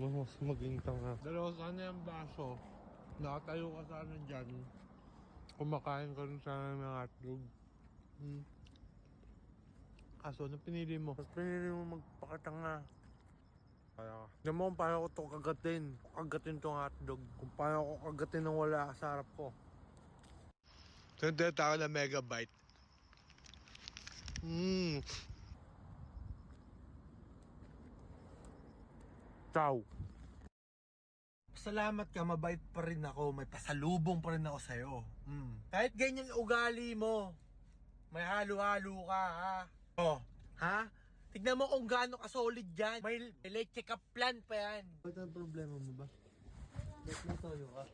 Mas maging tanga. Dalawa sana yung baso. Nakatayo ka sana dyan. Kumakain ka rin sana ng hotdog. Kaso, ano pinili mo? Mas pinili mo magpakatanga. Kaya, hindi mo kung paano ko ito kagatin. Kagatin itong hotdog. Kung paano ko kagatin nang wala sa harap ko. Ito yung tinatawag na megabyte. Ciao. Salamat ka, mabait pa rin ako. May pasalubong pa rin ako sa'yo. Kahit ganyan ugali mo, may halo-halo ka, ha? Oh, ha? Tignan mo kung gaano ka-solid yan. May check-up plan pa yan. Ba't ang problema mo ba? Ba't may toyo ka?